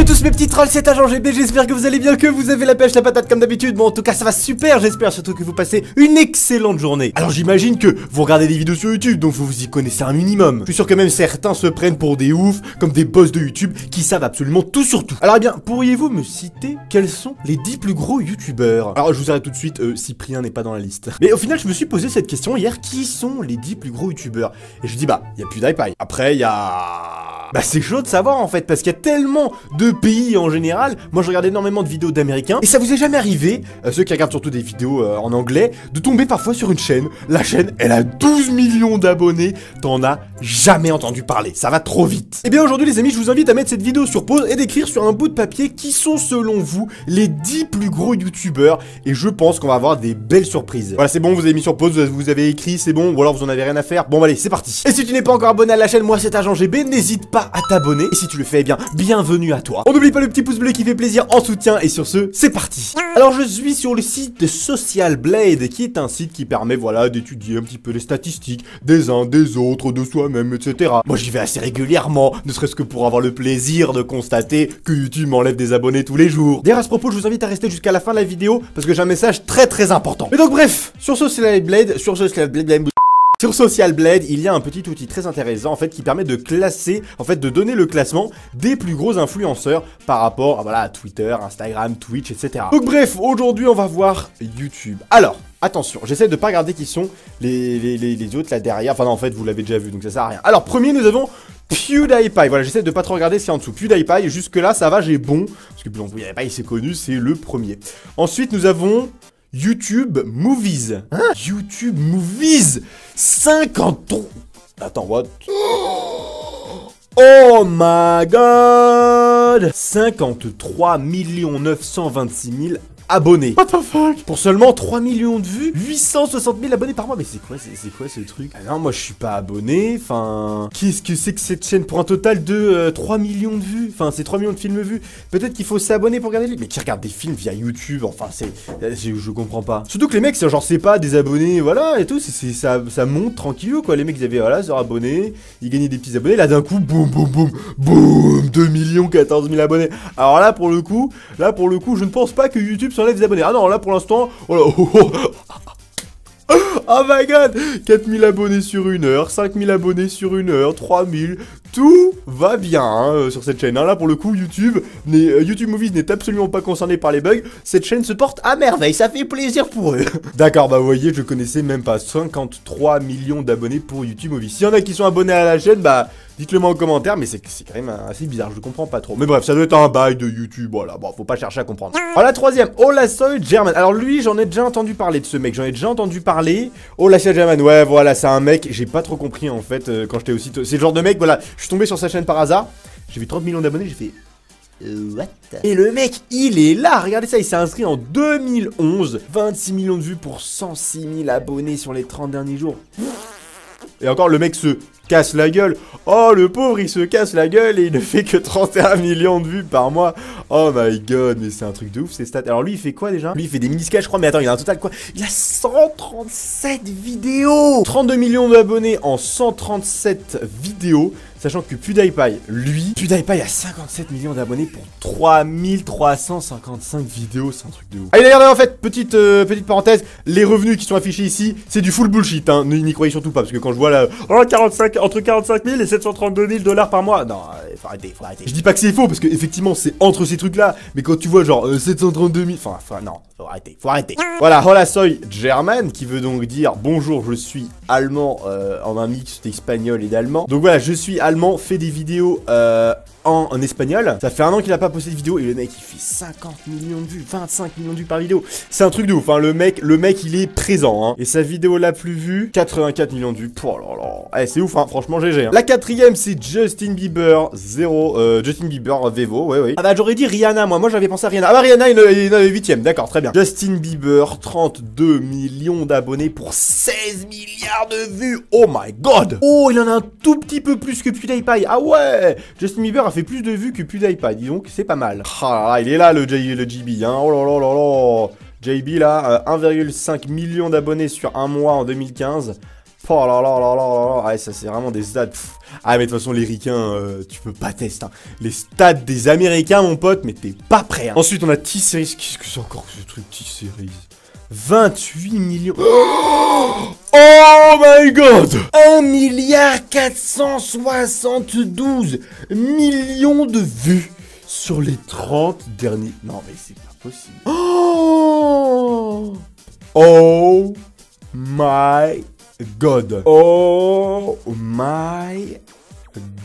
Salut tous mes petits trolls, c'est Agent GB, j'espère que vous allez bien, que vous avez la pêche, la patate comme d'habitude. Bon, en tout cas ça va super, j'espère surtout que vous passez une excellente journée. Alors j'imagine que vous regardez des vidéos sur YouTube, donc vous y connaissez un minimum. Je suis sûr que même certains se prennent pour des oufs, comme des boss de YouTube qui savent absolument tout sur tout. Alors eh bien, pourriez-vous me citer quels sont les 10 plus gros YouTubeurs? Alors je vous arrête tout de suite, Cyprien n'est pas dans la liste. Mais au final je me suis posé cette question hier, qui sont les 10 plus gros YouTubeurs? Et je dis bah, il y a PewDiePie. Après il y a... Bah c'est chaud de savoir en fait, parce qu'il y a tellement de pays en général. Moi je regarde énormément de vidéos d'américains. Et ça vous est jamais arrivé, ceux qui regardent surtout des vidéos en anglais, de tomber parfois sur une chaîne. La chaîne, elle a 12 millions d'abonnés. T'en as jamais entendu parler, ça va trop vite. Et bien aujourd'hui les amis, je vous invite à mettre cette vidéo sur pause et d'écrire sur un bout de papier qui sont selon vous les 10 plus gros youtubeurs. Et je pense qu'on va avoir des belles surprises. Voilà, c'est bon, vous avez mis sur pause, vous avez écrit, c'est bon, ou alors vous en avez rien à faire. Bon allez, c'est parti. Et si tu n'es pas encore abonné à la chaîne, moi c'est Agent GB, n'hésite pas à t'abonner. Et si tu le fais, eh bien, bienvenue à toi. On n'oublie pas le petit pouce bleu qui fait plaisir en soutien. Et sur ce, c'est parti. Alors je suis sur le site de Social Blade, qui est un site qui permet, voilà, d'étudier un petit peu les statistiques des uns, des autres, de soi-même, etc. Moi j'y vais assez régulièrement, ne serait-ce que pour avoir le plaisir de constater que YouTube m'enlève des abonnés tous les jours. D'ailleurs à ce propos, je vous invite à rester jusqu'à la fin de la vidéo, parce que j'ai un message très important. Et donc bref, sur Social Blade, sur Social Blade, il y a un petit outil très intéressant en fait qui permet de classer, en fait de donner le classement des plus gros influenceurs par rapport à, voilà, à Twitter, Instagram, Twitch, etc. Donc bref, aujourd'hui on va voir YouTube. Alors, attention, j'essaie de pas regarder qui sont les autres là derrière. Enfin non, en fait vous l'avez déjà vu, donc ça sert à rien. Alors premier nous avons PewDiePie. Voilà, j'essaie de pas trop regarder ce qu'il y a en dessous. PewDiePie, jusque là ça va, j'ai bon. Parce que bon, PewDiePie c'est connu, c'est le premier. Ensuite nous avons YouTube Movies. Hein? YouTube Movies 53... Attends, what? Oh my god! 53 926 000 abonnés. What the fuck? Pour seulement 3 millions de vues, 860 000 abonnés par mois. Mais c'est quoi ce truc? Ah non, moi je suis pas abonné. Enfin, qu'est-ce que c'est que cette chaîne pour un total de 3 millions de vues? Enfin, c'est 3 millions de films vus. Peut-être qu'il faut s'abonner pour regarder les... Mais qui regarde des films via YouTube? Enfin, je comprends pas. Surtout que les mecs, c'est genre, c'est pas des abonnés, voilà, et tout. Ça monte tranquille, quoi. Les mecs, ils avaient, voilà, leurs abonnés. Ils gagnaient des petits abonnés. Là, d'un coup, boum, 2 millions 14 000 abonnés. Alors là, pour le coup, je ne pense pas que YouTube s'enlève des abonnés. Ah non, là pour l'instant, oh my god, 4000 abonnés sur une heure, 5000 abonnés sur une heure, 3000, tout va bien hein, sur cette chaîne. Hein. Là pour le coup, YouTube Movies n'est absolument pas concerné par les bugs. Cette chaîne se porte à merveille, ça fait plaisir pour eux. D'accord, bah vous voyez, je connaissais même pas 53 millions d'abonnés pour YouTube Movies. S'il y en a qui sont abonnés à la chaîne, bah... dites-le moi en commentaire, mais c'est quand même assez bizarre, je comprends pas trop. Mais bref, ça doit être un bail de YouTube, voilà, bon, faut pas chercher à comprendre. Alors la troisième, Olasoy German. Alors lui, j'en ai déjà entendu parler de ce mec, Olasoy German, ouais, voilà, c'est un mec, j'ai pas trop compris en fait, quand j'étais aussi... C'est le genre de mec, voilà, je suis tombé sur sa chaîne par hasard, j'ai vu 30 millions d'abonnés, j'ai fait... What? Et le mec, il est là, regardez ça, il s'est inscrit en 2011, 26 millions de vues pour 106 000 abonnés sur les 30 derniers jours. Et encore, le mec se casse la gueule. Oh, le pauvre, il se casse la gueule et il ne fait que 31 millions de vues par mois. Oh my god, mais c'est un truc de ouf, ces stats. Alors lui, il fait quoi déjà? Lui, il fait des mini-sketchs, je crois, mais attends, il a un total quoi? Il a 137 vidéos! 32 millions d'abonnés en 137 vidéos. Sachant que PewDiePie, lui, a 57 millions d'abonnés pour 3355 vidéos, c'est un truc de ouf. Allez d'ailleurs, en fait, petite parenthèse, les revenus qui sont affichés ici, c'est du full bullshit, hein, n'y croyez surtout pas, parce que quand je vois là, entre 45 000 et 732 000 $ par mois, non, faut arrêter. Je dis pas que c'est faux, parce que effectivement, c'est entre ces trucs-là, mais quand tu vois genre 732 000, enfin, non, faut arrêter. Voilà, Olasoy German, qui veut donc dire, bonjour, je suis allemand, en un mix d'espagnol et d'allemand. Donc voilà, je suis allemand, fait des vidéos en espagnol. Ça fait un an qu'il a pas posté de vidéo et le mec il fait 50 millions de vues, 25 millions de vues par vidéo. C'est un truc de ouf, hein. Le mec il est présent, hein. Et sa vidéo la plus vue, 84 millions de vues. Oh là là. Eh, c'est ouf, hein. Franchement GG. Hein. La quatrième c'est Justin Bieber, Justin Bieber Vevo, ouais. Ah bah j'aurais dit Rihanna, moi j'avais pensé à Rihanna. Ah bah Rihanna il est 8ème, d'accord, très bien. Justin Bieber, 32 millions d'abonnés pour 16 milliards de vues. Oh my god. Oh, il en a un tout petit peu plus que PewDiePie. Ah ouais. Justin Bieber a fait plus de vues que PewDiePie, dis donc, c'est pas mal. Ah là, il est là le JB, hein, oh là là là là. JB là, 1,5 million d'abonnés sur un mois en 2015. Oh là là là là là là. Ouais, ça c'est vraiment des stats. Pff. Ah mais de toute façon les ricains, tu peux pas tester. Hein. Les stats des Américains mon pote, mais t'es pas prêt. Hein. Ensuite on a T-Series. Qu'est-ce que c'est encore ce truc T-Series? 28 millions. Oh my god! 1 milliard 472 millions de vues sur les 30 derniers. Non mais c'est pas possible. Oh my god. Oh my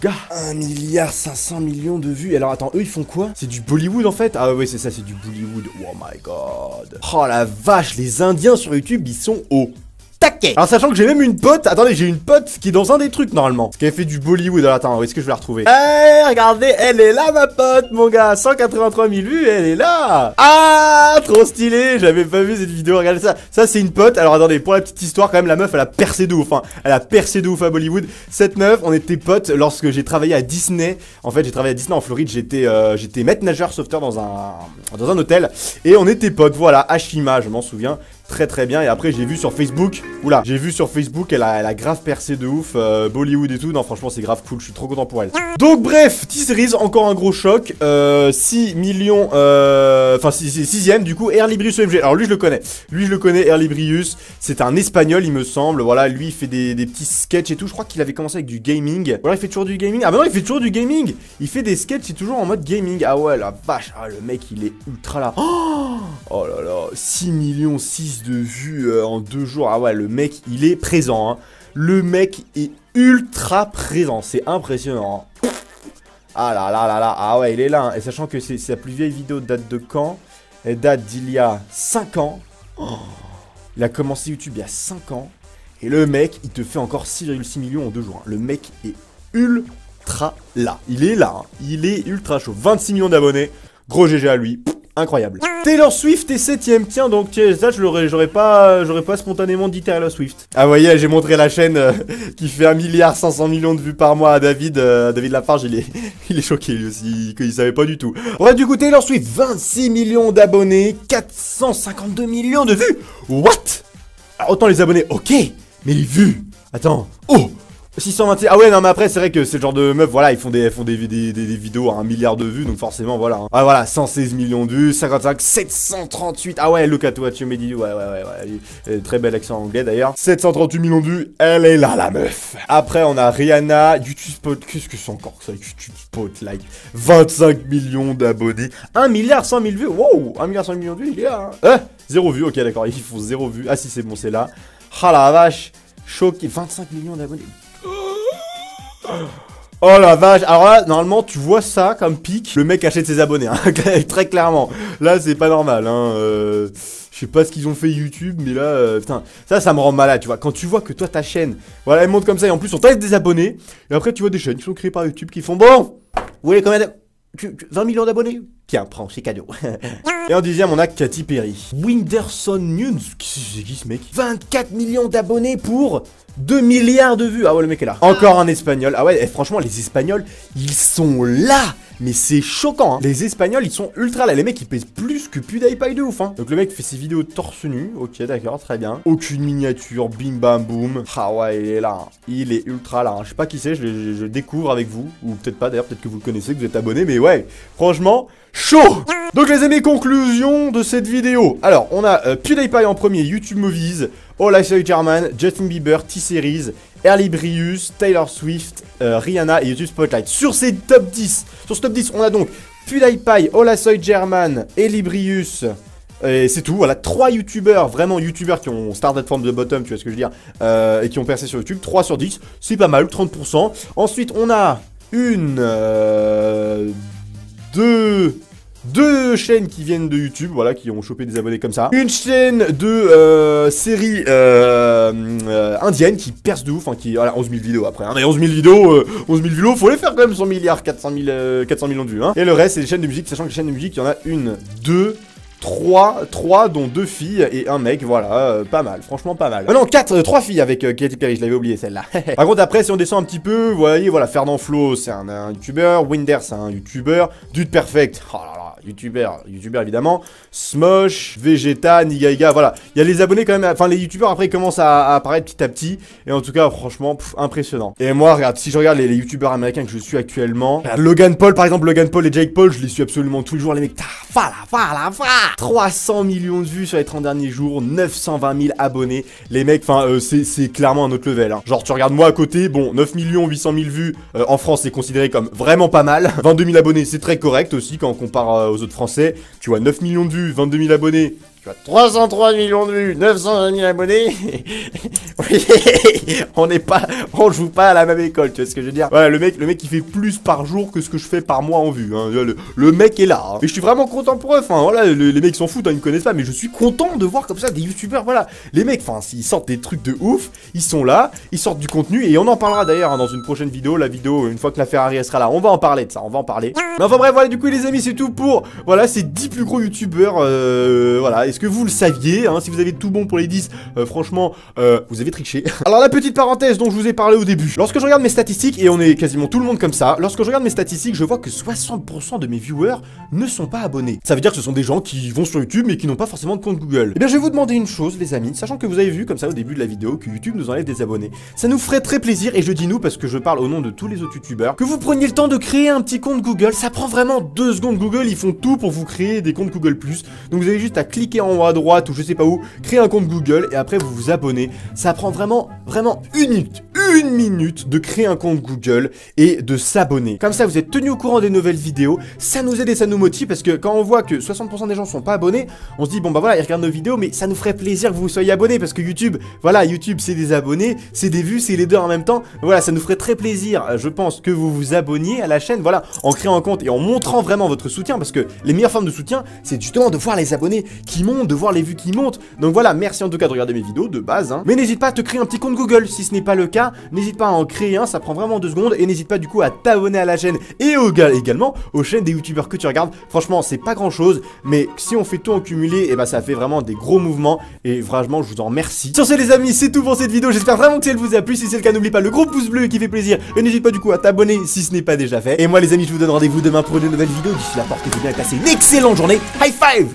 god. 1 milliard 500 millions de vues. Alors attends, eux ils font quoi? C'est du Bollywood en fait? Ah ouais c'est ça, c'est du Bollywood. Oh my god. Oh la vache, les Indiens sur YouTube ils sont au taquet. Alors sachant que j'ai même une pote, attendez, j'ai une pote qui est dans un des trucs normalement. Parce qu'elle fait du Bollywood. Alors attends, où est-ce que je vais la retrouver? Eh, regardez, elle est là ma pote, mon gars. 183 000 vues, elle est là. Ah, trop stylé. J'avais pas vu cette vidéo, regardez ça. Ça c'est une pote. Alors attendez, pour la petite histoire quand même, la meuf elle a percé de ouf. Hein. Elle a percé de ouf à Bollywood. Cette meuf, on était potes lorsque j'ai travaillé à Disney. En fait, j'ai travaillé à Disney en Floride. J'étais maître nageur sauveteur dans un hôtel. Et on était potes, voilà, Ashima, je m'en souviens. Très bien, et après j'ai vu sur Facebook, oula, j'ai vu sur Facebook, elle a grave percé de ouf, Bollywood et tout, non franchement c'est grave cool, je suis trop content pour elle. Donc bref, T-Series, encore un gros choc, 6 millions, enfin 6ème du coup, Airlibrius OMG, alors lui je le connais, Airlibrius, c'est un espagnol il me semble, voilà, lui il fait des petits sketchs et tout, je crois qu'il avait commencé avec du gaming, voilà il fait toujours du gaming, ah bah non il fait toujours du gaming, il fait des sketchs, il est toujours en mode gaming, ah ouais la vache, ah le mec il est ultra là, oh là là, 6 millions 6 de vues en 2 jours. Ah ouais, le mec, il est présent. Hein. Le mec est ultra présent. C'est impressionnant. Hein. Ah là là là là. Ah ouais, il est là. Hein. Et sachant que c'est la plus vieille vidéo date de quand? Elle date d'il y a 5 ans. Oh. Il a commencé YouTube il y a 5 ans. Et le mec, il te fait encore 6,6 millions en 2 jours. Hein. Le mec est ultra là. Il est là. Hein. Il est ultra chaud. 26 millions d'abonnés. Gros GG à lui. Incroyable. Taylor Swift est 7ème. Tiens donc, ça j'aurais pas spontanément dit Taylor Swift. Ah vous voyez, j'ai montré la chaîne qui fait 1 milliard 500 millions de vues par mois à David. David Lafarge, il est choqué lui aussi, il savait pas du tout. Ouais, du coup Taylor Swift, 26 millions d'abonnés, 452 millions de vues. What? Alors, autant les abonnés, ok, mais les vues. Attends. Oh, 621. Ah ouais non mais après c'est vrai que c'est le genre de meuf, voilà, ils font des vidéos à 1 milliard de vues, donc forcément voilà. Hein. Ah voilà, 116 millions de vues, 55, 738. Ah ouais, look at what you made you. Ouais. Très bel accent anglais d'ailleurs. 738 millions de vues, elle est là la meuf. Après on a Rihanna, YouTube Spot, qu'est-ce que c'est encore ça, YouTube Spotlight, 25 millions d'abonnés, 1 milliard 100 000 vues. Wow, 1 milliard 100 millions de vues, il est là. Hein. 0 vues, ok d'accord, ils font 0 vues. Ah si c'est bon, c'est là. Ah la vache, choqué, 25 millions d'abonnés. Oh la vache, alors là, normalement, tu vois ça comme pic, le mec achète ses abonnés, hein, très clairement. Là, c'est pas normal, hein, je sais pas ce qu'ils ont fait YouTube, mais là, putain, ça me rend malade, tu vois. Quand tu vois que toi, ta chaîne, voilà, elle monte comme ça, et en plus, on t'aide des abonnés, et après, tu vois des chaînes qui sont créées par YouTube qui font, bon, vous voulez combien de... 20 millions d'abonnés? Tiens, prends, c'est cadeau. Et en 10ème, on a Katy Perry. Whindersson Nunes, c'est qui ce mec? 24 millions d'abonnés pour 2 milliards de vues. Ah ouais, le mec est là. Encore un espagnol. Ah ouais, franchement, les espagnols, ils sont là. Mais c'est choquant, hein. Les espagnols, ils sont ultra là. Les mecs, ils pèsent plus que PewDiePie de ouf, hein. Donc le mec fait ses vidéos torse nu. Ok, d'accord, très bien. Aucune miniature, bim bam boum. Ah ouais, il est là. Hein. Il est ultra là. Hein. Je sais pas qui c'est, je découvre avec vous. Ou peut-être pas d'ailleurs, peut-être que vous le connaissez, que vous êtes abonné. Mais ouais, franchement, chaud. Donc les amis, conclusion de cette vidéo. Alors, on a PewDiePie en premier, YouTube Movies, All I Saw German, Justin Bieber, T-Series, Airlibrius, Taylor Swift, Rihanna et YouTube Spotlight. Sur ces top 10, sur ce top 10, on a donc PewDiePie, All I Saw German, Airlibrius, et c'est tout, voilà, 3 youtubeurs, vraiment youtubeurs qui ont started from the bottom, tu vois ce que je veux dire, et qui ont percé sur YouTube, 3 sur 10, c'est pas mal, 30%. Ensuite, on a deux chaînes qui viennent de YouTube, voilà, qui ont chopé des abonnés comme ça. Une chaîne de série indienne qui perce de ouf, hein, qui... Voilà, 11 000 vidéos après, hein, mais 11 000 vidéos, faut les faire quand même, 100 milliards, 400 millions de vues, hein. Et le reste, c'est les chaînes de musique, sachant que les chaînes de musique, il y en a 1, 2... 3 dont 2 filles et un mec, voilà, pas mal, franchement pas mal. Non, 3 filles avec Katy Perry, je l'avais oublié celle-là. Par contre après, si on descend un petit peu, vous voyez, voilà, Fernand Flo, c'est un youtubeur, Winder, c'est un youtubeur, Dude Perfect, oh là là, youtubeurs évidemment, Smosh, Vegeta, Nigaiga, voilà. Il y a les abonnés quand même, enfin les youtubeurs après ils commencent à apparaître petit à petit. Et en tout cas, franchement, impressionnant. Et moi, regarde, si je regarde les youtubeurs américains que je suis actuellement, Logan Paul par exemple, Logan Paul et Jake Paul, je les suis absolument tous les jours, les mecs. 300 millions de vues sur les 30 derniers jours, 920 000 abonnés. Les mecs, enfin, c'est clairement un autre level. Hein. Genre, tu regardes moi à côté, bon, 9 800 000 vues en France, c'est considéré comme vraiment pas mal. 22 000 abonnés, c'est très correct aussi quand on compare aux autres Français. Tu vois, 9 millions de vues, 22 000 abonnés. 303 millions de vues, 920 000 abonnés. on joue pas à la même école, tu vois ce que je veux dire. Voilà, le mec il fait plus par jour que ce que je fais par mois en vue. Hein. Le mec est là. Hein. Et je suis vraiment content pour eux. Enfin voilà, les mecs s'en foutent, hein, ils me connaissent pas, mais je suis content de voir comme ça des youtubeurs. Voilà, les mecs, enfin s'ils sortent des trucs de ouf, ils sont là, ils sortent du contenu et on en parlera d'ailleurs hein, dans une prochaine vidéo. La vidéo, une fois que la Ferrari elle sera là, on va en parler de ça, on va en parler. Mais enfin bref, voilà, du coup les amis, c'est tout pour voilà ces 10 plus gros youtubeurs. Voilà. Est-ce que vous le saviez hein, si vous avez tout bon pour les 10, franchement, vous avez triché. Alors la petite parenthèse dont je vous ai parlé au début. Lorsque je regarde mes statistiques, et on est quasiment tout le monde comme ça, lorsque je regarde mes statistiques, je vois que 60% de mes viewers ne sont pas abonnés. Ça veut dire que ce sont des gens qui vont sur YouTube mais qui n'ont pas forcément de compte Google. Et bien je vais vous demander une chose les amis, sachant que vous avez vu comme ça au début de la vidéo que YouTube nous enlève des abonnés. Ça nous ferait très plaisir, et je dis nous parce que je parle au nom de tous les autres youtubeurs, que vous preniez le temps de créer un petit compte Google. Ça prend vraiment 2 secondes. Google, ils font tout pour vous créer des comptes Google+. Donc vous avez juste à cliquer en haut à droite ou je sais pas où, créer un compte Google et après vous vous abonnez. Ça prend vraiment une minute de créer un compte Google et de s'abonner. Comme ça vous êtes tenu au courant des nouvelles vidéos, ça nous aide et ça nous motive parce que quand on voit que 60% des gens sont pas abonnés, on se dit bon bah voilà, ils regardent nos vidéos mais ça nous ferait plaisir que vous soyez abonnés parce que YouTube, voilà, YouTube c'est des abonnés, c'est des vues, c'est les deux en même temps. Voilà, ça nous ferait très plaisir, je pense, que vous vous abonniez à la chaîne, voilà, en créant un compte et en montrant vraiment votre soutien parce que les meilleures formes de soutien, c'est justement de voir les abonnés qui montent, de voir les vues qui montent. Donc voilà, merci en tout cas de regarder mes vidéos de base hein. Mais n'hésite pas à te créer un petit compte Google si ce n'est pas le cas, n'hésite pas à en créer un, ça prend vraiment 2 secondes. Et n'hésite pas du coup à t'abonner à la chaîne et également aux chaînes des youtubeurs que tu regardes. Franchement c'est pas grand chose, mais si on fait tout en cumulé, et bah ça fait vraiment des gros mouvements. Et vraiment je vous en remercie. Sur ce les amis, c'est tout pour cette vidéo, j'espère vraiment que elle vous a plu. Si c'est le cas, n'oublie pas le gros pouce bleu qui fait plaisir. Et n'hésite pas du coup à t'abonner si ce n'est pas déjà fait. Et moi les amis, je vous donne rendez-vous demain pour une nouvelle vidéo. D'ici là, portez-vous bien et passez une excellente journée. High five.